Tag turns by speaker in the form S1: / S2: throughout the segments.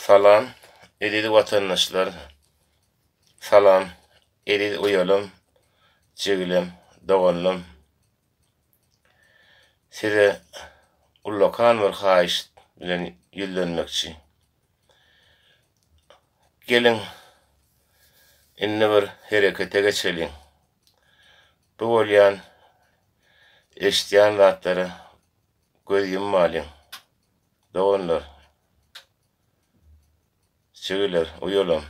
S1: Salam, edili vatandaşlar. Salam, edili uyalım, jigilem, doganlym. Size ullakan bir haýyş bilen ýüllenmekçi. Gelin, inne bir herekete geçelim. Bu bolýan eşdiýän zatlary göz yummalyň. Doganlar, jigiler, uyalım.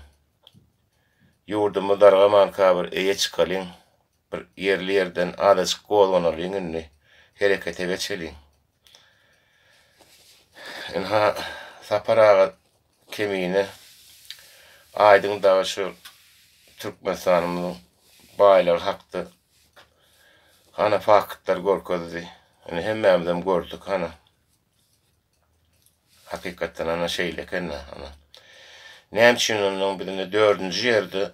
S1: Ýurdumy dargaman kabir eýe çykalyň. Bir ýerli ýerden adaçyk gowlanalyň indi. Herekete geçelim. Enha saparaga kemine aýdyň daga şu Türkmenistanyň baýlar hakdy. Hana fakatlar görkezdi. Yani hemmemden gördük hana. Hakikaten ana şeyle kenne ana. Näme onun birinde 4-nji ýerde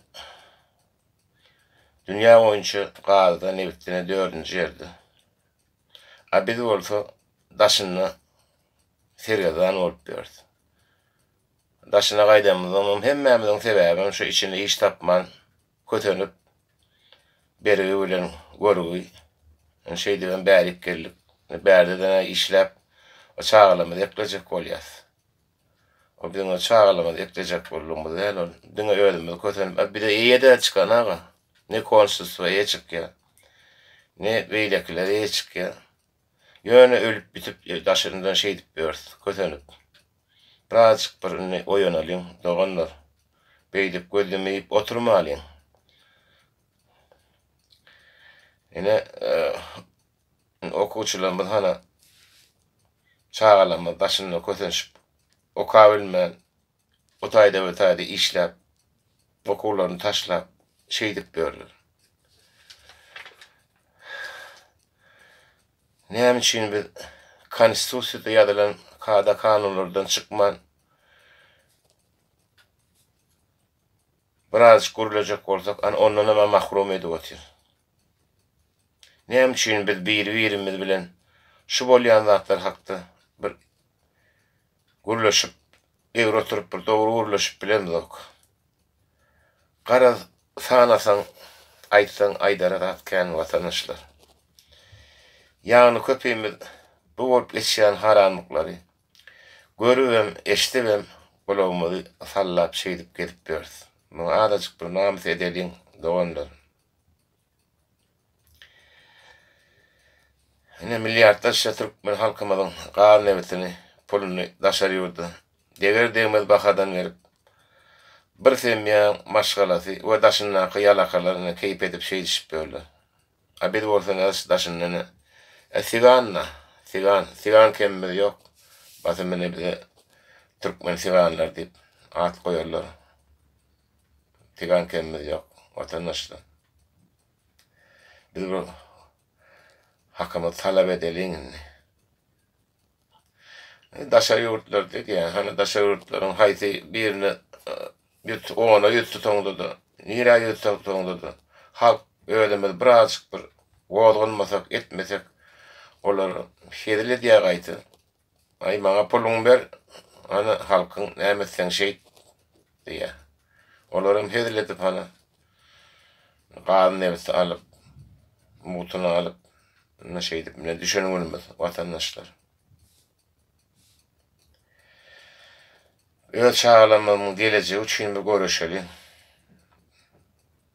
S1: dünýä boýunça galda nebitine 4-nji ýerde. A biz bolsa daşyny Sergadan bolup berdi. Daşyna gaýdamyzdan hemmemizden sebäbim şu içinde iş tapman, kötenip berigi bilen görügi. Şey diýen bärik gelip, bärdeden işläp o çağlamy eklejek bolýar. O biziň o çağlamy eklejek bolýarmyz däl, diňe öýdüm kötenip bir de ýerde çykan aga. Ne konstitusiýa çykýar. Ne beýlekler çykýar. Ýöne ölüp bitip daşyndan şey dip berdi, kötenip. Birazcık bir oýanalyň, doganlar. Beýdip gözlemeyip oturmalyň. Ene okuwçylarymyz hana çağalama daşyny kötenişip okabilmän o taýda we taýda işläp okuwlaryny taşlap şey dip berdiler. Näme üçin bir konstitusiýada ýazylan kada kanunlardan çykman biraz gurulacak bolsak ondan ama mahrum edip otyr. Näme üçin biz bir-birimiz bilen şu bolýan zatlar hakda bir guruluşyp oturup bir dogry guruluşyp bilendik. Garaz sanasaň aýtsaň aýdara atkan watandaşlar. Ýagny köpüýmiz bu bolup geçýän haramlyklary görübem, eşdibem bolawmy sallap şey dip gelip berdi. Bu adaçyk bir namys edeliň doganlar. Ene milliardlarça Türkmen halkymyzyň galan nebetini, puluny daşary ýurdu. Deger degmez bakadan verip bir semýä maşgalasy we daşynyňky ýalakalaryny keýip edip şey düşüp berler. A bir bolsa daşynyny Sigan kemmi yok. Bazı mene bize Türkmen siganlar deyip at koyarlar. Sigan kemmi yok. Vatandaşlar. Biz bu hakkımı talep edelim. Daşary ýurtlar dedik ya. Hani daşary ýurtlaryň haýsy birini ona ýüz tutandydy. Nira ýüz tutandydy. Halk öýlemez birazcık bir wodgulmasak etmesek olar şeýle diýe gaýty. Ay maňa puluň ber, ana halkyň näme sen şey diýe. Olarym hediletip hana galan nebsi alyp, mutuny alyp, ne şey dip, ne düşünýänimiz watandaşlar. Öz çağlamamyň gelejegi üçin bir görüşeli.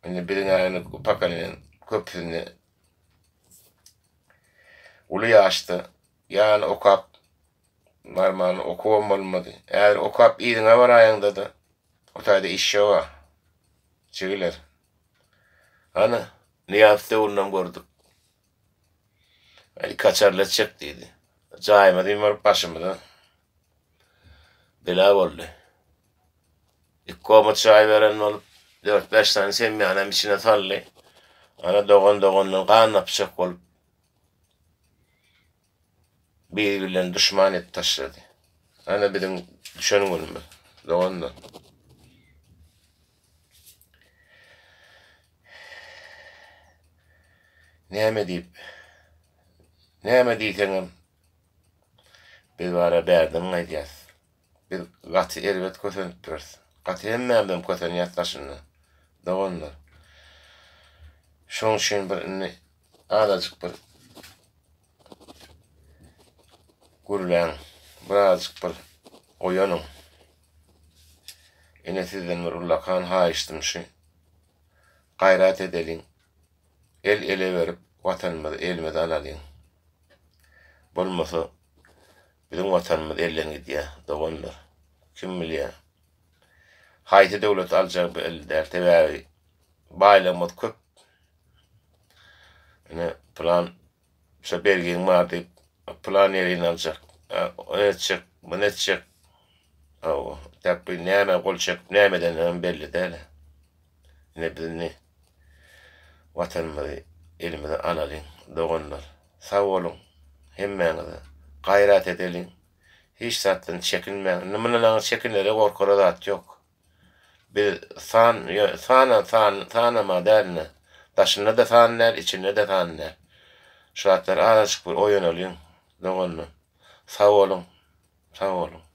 S1: Indi biriňe pakanyň köpüni uly ýaşdy. Ýani okap normal okuwam bolmady. Eğer okap ýygyňa baraýanda da o taýda iş ýok. Çygylar. Ana niýapdy ondan gördük. Ali kaçarlatacak dedi. Caýma diýmär başymda. Bela boldy. Ikkomat çaý beren olup 4-5 tane semýanam içine sally. Ana dogan gaňapjak bolup birbirlerini düşman et taşladı. Ana biziň düşünýänimiz doganlar. Näme diýseňem biz bara berdim aýdýas. biz gaty elbet kösenip berdi. Gaty hemmämden kösenýär daşyny. Doganlar. Şoň üçin bir azajyk bir gurulýan, birazjyk bir oýanyň. Ine sizden bir ulakan haýyşdymşy. Gaýrat edeliň. El ele berip watanymyzy elmede alalyň. Bolmasa bizim watanymyz elden gidýär, doganlar. Kim bilýär? Haýty döwlet aljak bir el däl, tebäbi baýlamaz köp. Ine plan şo belgiň bar diýip plan ýerini aljak. O etjek, bu netjek. Aw, täp näme bolşak, nämeden belli däl. Ine bizni watanymyzy elmede alalyň, doganlar. Sag bolun. Hemmäňize gaýrat edeliň. Hiç zatdan çekinmeň. Nimeleňi çekinlere gorkara zat ýok. Bir sanama dälne. Daşynda da sanlar, içinde de sanlar. Şu atlar azajyk bir oýan olyň, doganlar. Sag bolun. Sag bolun.